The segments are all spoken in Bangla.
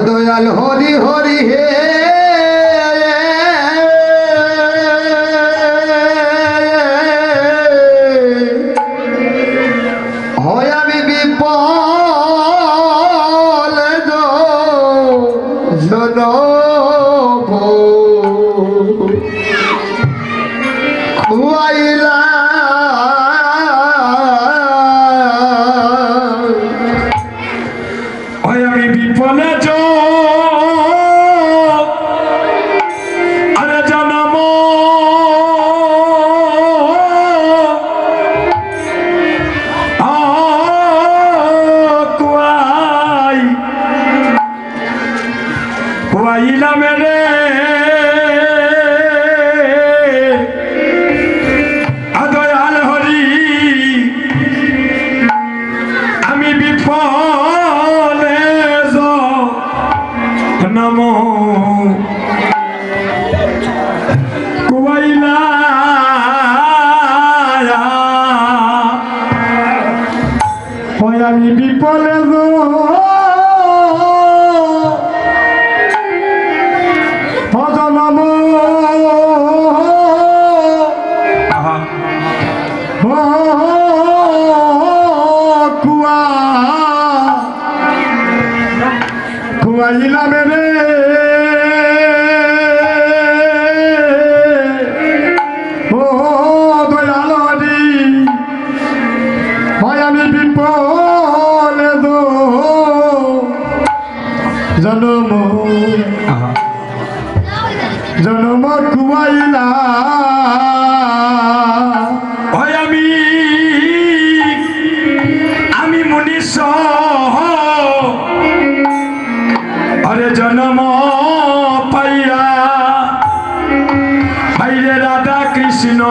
দয়াল হরি হরি হে হয় আমি বিপল খুয়াইলা হয় আমি বিপলে আরে জনম কুয়াইলা মেরে দয়াল হরি আমি বিফলে নম কুয়াইলা হয় আমি বিফলে কুয়াইলা মেরে ও দয়াল হরি হয় আমি বিপলে জনম জনম কুয়াইলা হয় আমি মনীষ আরে জনম পাইয়া ভাইরে রাধা কৃষ্ণ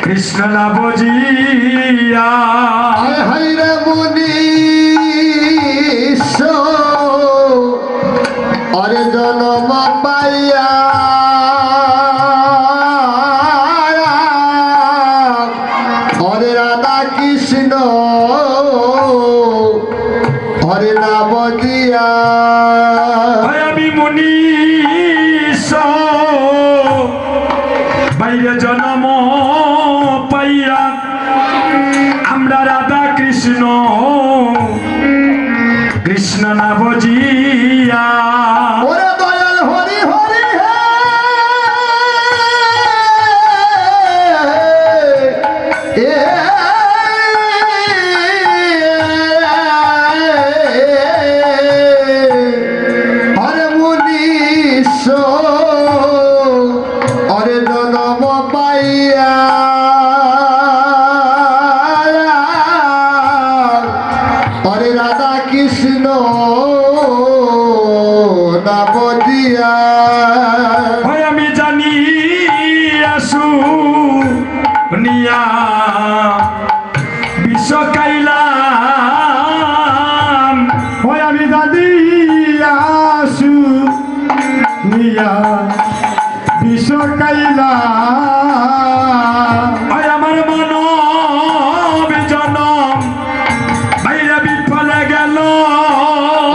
কৃষ্ণ না বুঝিয়া হাইরে মনীষ আরে জনম পাইয়া হরে রাধা কৃষ্ণ হরে নাম দিয়া আমি মনীষ বাইরে জন্ম পাইয়া আমরা রাধা কৃষ্ণ কৃষ্ণ না বুঝিয়া ওরে দয়াল হরি হরি হে হরে মনীষ হরে জনম পাইয়া হরে রাধা কৃষ্ণ নাম দিয়া আমি জানি আসু নিয়া বিশ্ব কাইলাম হয় আমি জানি আসু নিয়া বিশ্ব কাইলাম হয় আমার মানব জনম বাইরে বিফলে গেল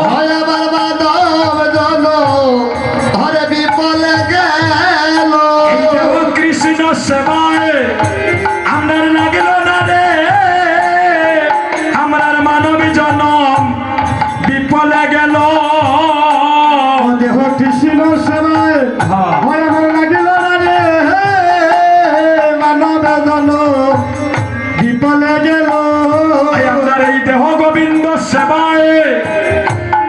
হয় আমার মানব জন হরে বিপলে গেল কৃষ্ণ সেবায় আমার লাগল না রে আমার মানব জনম বিফলে গেল দেহ কৃষ্ণ সেবায় হয় আমার লাগিল না রে মানব জন বিপলে গেল আপনার এই দেহ গোবিন্দ সেবায়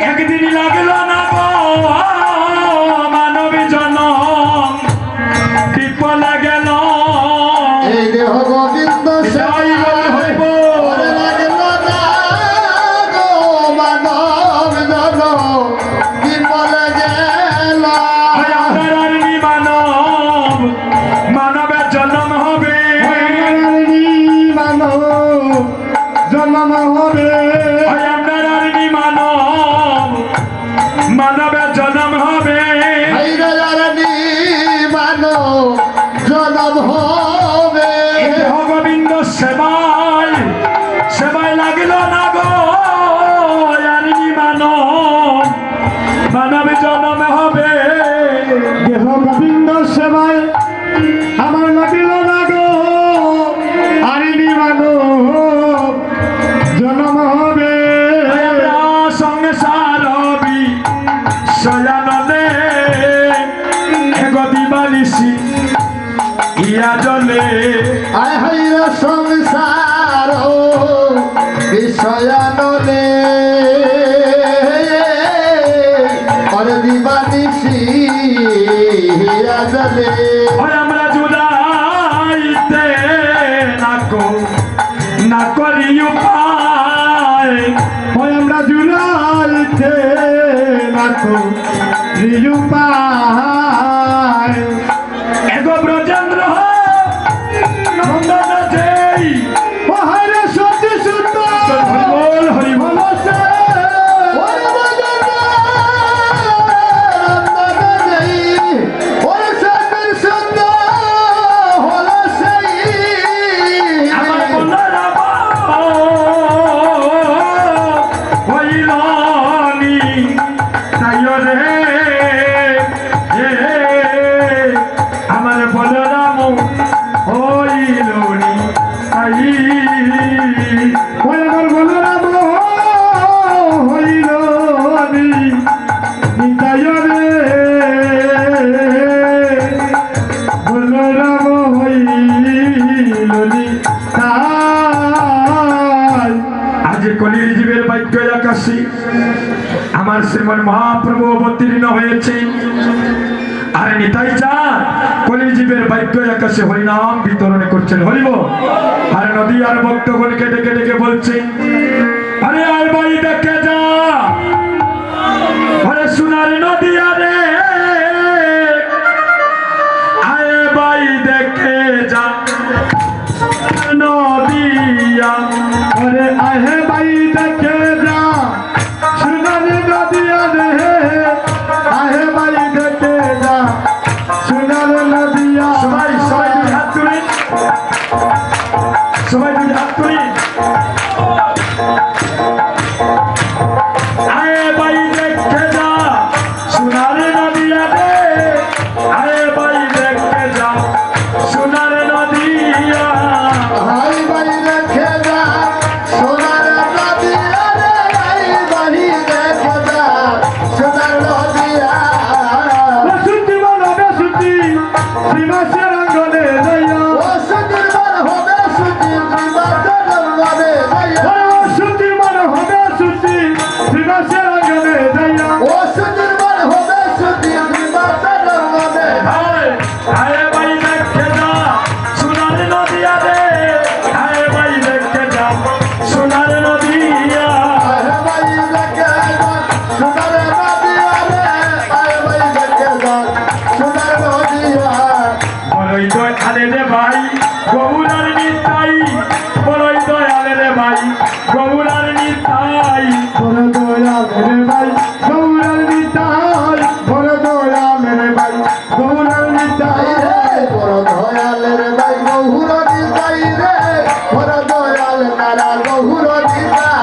একদিন লাগল না গো মানব জনম বিফলে গেল এই দেহ গোবিন্দ সেবায় হইব হরে লাগিল না গো মানব জন বিপলে গেল মানবের জন্ম হবে মানব জন্ম হবে আপনার মানব মানবের জন্ম হবে মানব জন্ম হবে আয় হাইরা সংসার বিষয়ানলে করে দিবানিসি আজলে আমরা জুলাইতে না করি উপায় আমরা জুলাইতে না করি উপায় এগো ব্রজেন্দ্র নন্দন যেই ও হাইরে সত্যি সুন্দর হরিবল হরিবল আমার শ্রীমন মহাপ্রভু অবতীর্ণ হয়েছে আর নিতাই চা কলিজীবের বাক্য আকাশে হরিনাম বিতরণ করছেন হরিব আর নদী আর ভক্তগণকে ডেকে ডেকে বলছে আরে আর ভাই দেখে যা আরে সোনার নদী আরে আরে ভাই দেখে যা নদিয়া अरे आहे भाई देखे जा सुनाने नदिया रे आहे भाई देखे जा सुनाने नदिया সবাই সবাই দুই হাত তুলে সবাই দুই হাত তুলে আয়ে ভাই দেখে যা সোনার নদিয়া রে আয়ে ভাই দেখে যা সোনার নদিয়া हाय भाई देखे जा सुनाने नदिया रे भाई भाई देखे जा सुनाने नदिया सुती मन होबे सुती सीमा से रंगले दैया ओ सुती मन होबे सुती सीमा से रंगले दैया ओ सुती मन होबे सुती सीमा से रंगले दैया ओ सुती मन होबे सुती सीमा से रंगले আয়ে আয়ে ভাই দেখে যা সোনার নদিয়া রে আয়ে ভাই দেখে যা সোনার নদিয়া आहे भाई देखे जा सुनाने नदिया रे आहे भाई देखे जा सुनाने नदिया বড়ই দয়ালে রে ভাই গৌরার নিতাই বড়ই দয়ালে রে ভাই গৌরার নিতাই বড় দয়া মেরে ভাই গৌরার নিতাই বড় দয়া মেরে ভাই গৌরার নিতাই রে বড় দয়াল রে ভাই গৌরার নিতাই রে বড় দয়াল তারা গৌরার নিতাই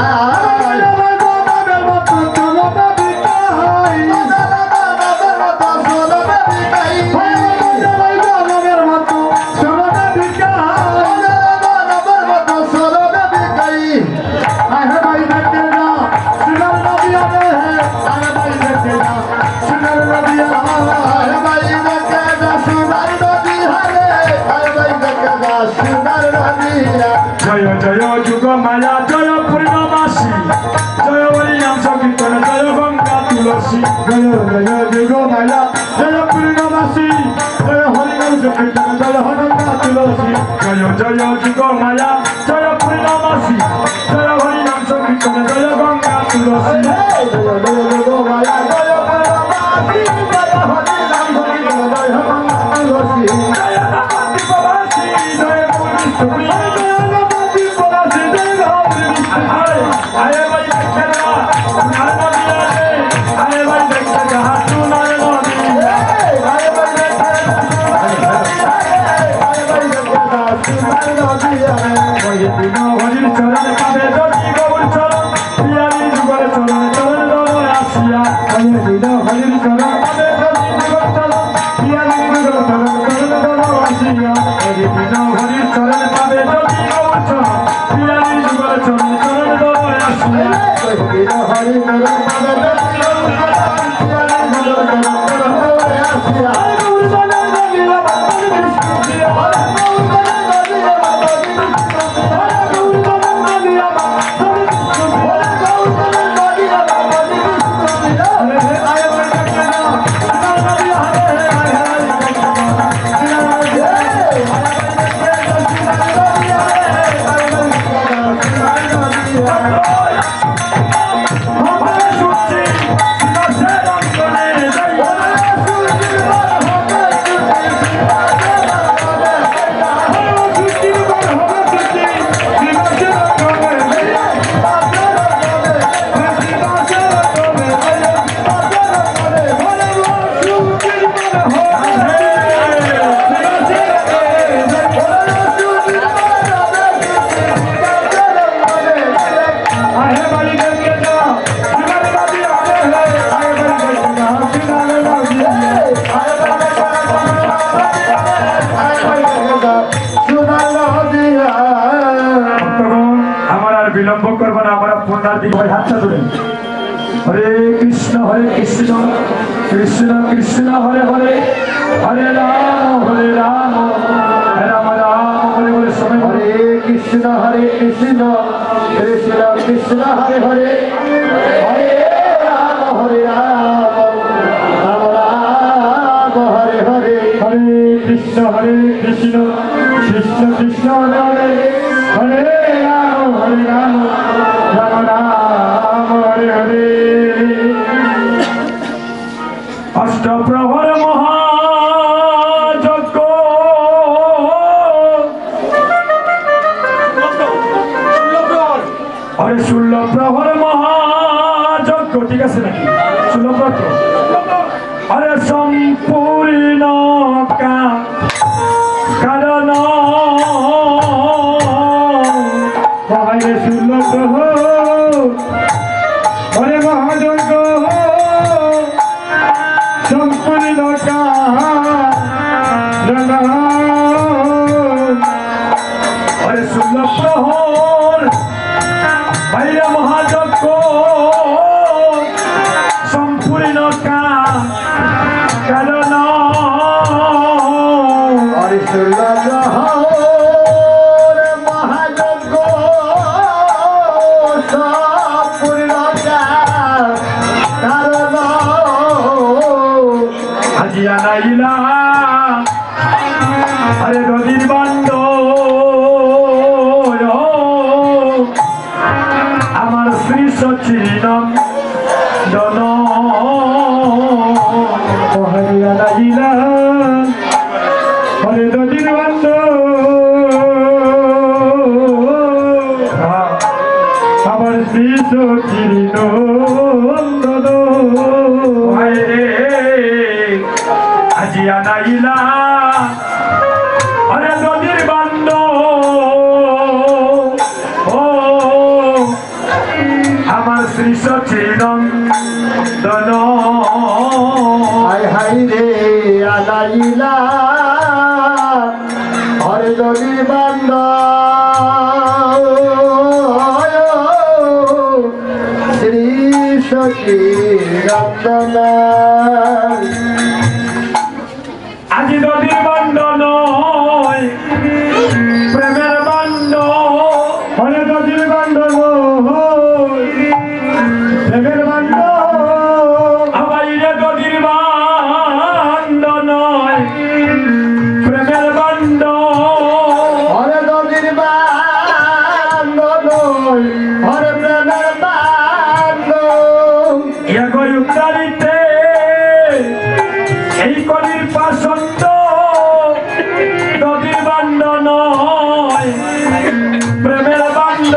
জয় জয় যুগ মায়া জয় পূর্ণমাসী জয় হরিনাম সংকীর্তন জয় গঙ্গা তুলসী জয় জয় যুগ মায়া জয় পূর্ণমাসী জয় হরিনাম সংকীর্তন জয় হরঙ্গা তুলসী জয় জয় যুগ মায়া জয় পূর্ণমাসী জয় হরিনাম সংকীর্তন জয় গঙ্গা তুলসী জয় জয় যুগ মায়া জয় পূর্ণমাসী জয় হরিনাম সংকীর্তন জয় হরঙ্গা তুলসী জয় নমঃ শিবাসী জয় পূর্ণিষ্ঠপ্রিয় আয়ে ভাই দেখে যা সোনার নদিয়া রে আয়ে ভাই দেখে যা সোনার নদিয়া হরির চরণ পাবে যদি গৌর চরণ পিয়ারি যুগল চরণ চরণ দল আসিয়া হরির চরণ পাবে যদি যুগল চরণ পিয়ারি যুগল চরণ চরণ দল আসিয়া হরির চরণ পাবে যদি গৌর চরণ পিয়ারি যুগল চরণ চরণ দল আসিয়া হরি চরণ বিলম্ব করবো না, আমরা পুনরার দিকে ভাই হাতটা ধরে। হরে কৃষ্ণ কৃষ্ণ কৃষ্ণ হরে হরে, হরে রাম রাম রাম হরে হরে সময়। হরে কৃষ্ণ কৃষ্ণ কৃষ্ণ হরে হরে, হরে রাম রাম রাম হরে হরে। হরে কৃষ্ণ কৃষ্ণ কৃষ্ণ হরে হরে, হরে রাম রাম রাম হরে হরে। অষ্টপ্রহর মহাযজ্ঞ আরে 16 প্রহর মহাযজ্ঞ, ঠিক আছে নাকি? 16 প্রহর আরে সম্পূর্ণ কারণ বাইরে 16 প্রহর হরে মহাযজ্ঞ সম্পূর্ণ কারণ আরে 16 প্রহর বাইরে মহাযজ্ঞ সম্পূর্ণ কারণ হরে মহাযজ্ঞ সম্পূর্ণ কারণ আজিয়া নাইলা আরে নদীর বান্ড আমার শ্রী সচিনম দন হরিয়া নাইলা হরে নদীর বান্ড আমার শ্রী সচিনন্দন আজিয়া নাইলা আরে নদীর বান্ড ও আমার শ্রী সচিনন্দন। হাই হাই রে আলাইলা হরে নদীর বান্দ শ্রী সখী রতন। আজি নদীর বান্ড নয় প্রেমের বান্ড, হরে নদীর বান্ড নয় প্রেমের বান্ড, আবাইরে নদীর বান্ড নয় প্রেমের বান্ড, হরে নদীর বান্দ নয় হরে প্রেমের বান্দ। ইয়া গই উত্তারিতে এই কলির পাশন্দ নদীর বান্ড নয় প্রেমের বান্ড,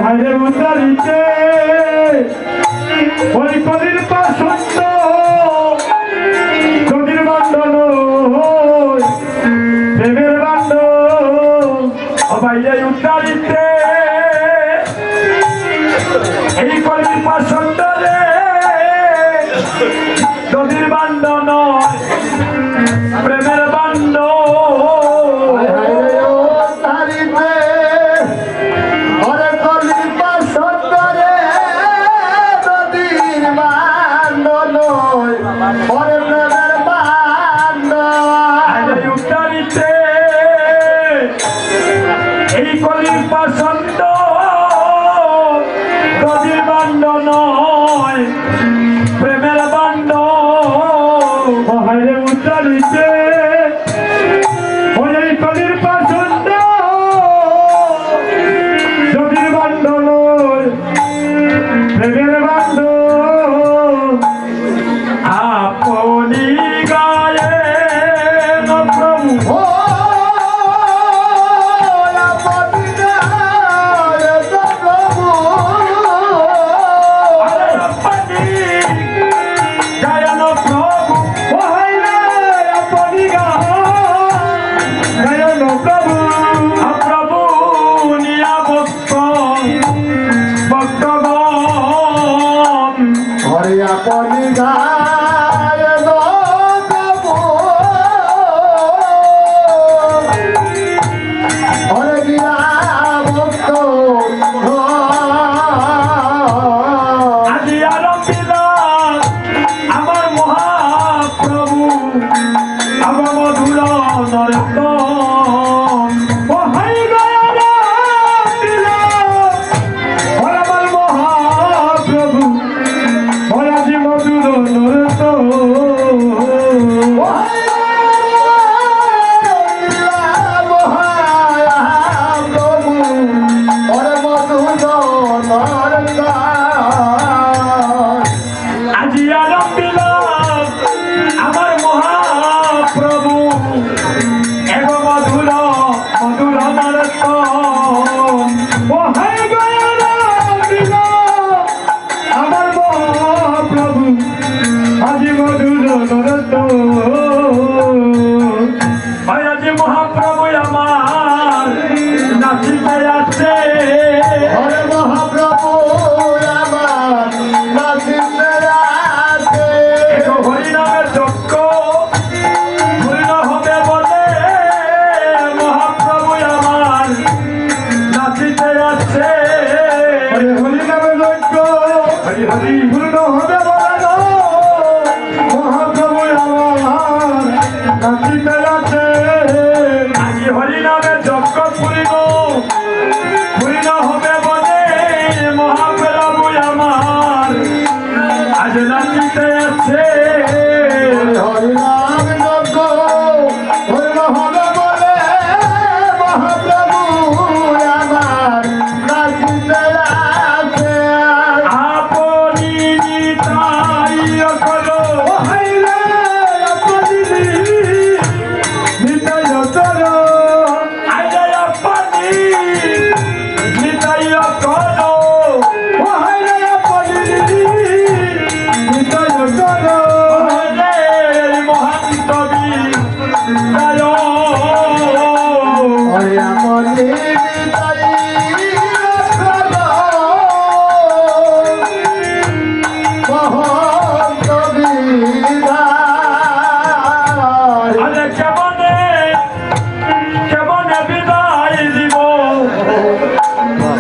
হরে উত্তারিতে ওই কলির পাশন্দ নদীর বান্ড নয় প্রেমের বান্ড, বাইরে উত্তারিতে এই কলির পাশন্দ রে নদীর বান্ড নয় প্রেমের বান্ড। হরে কলির পাশন্দ রে নদীর বান্দ নয় হরে প্রেমের বান্দ। উত্তারিতে এই কলির পাশন্দ নদীর বান্ড নয় প্রেমের বান্ড, হরে উত্তারিতে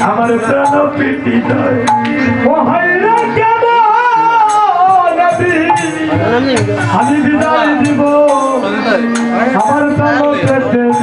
আমার প্রাণ পিটি যায় ও হায়রে কেমন আমি বিদায় দিব আমার প্রাণ পেটে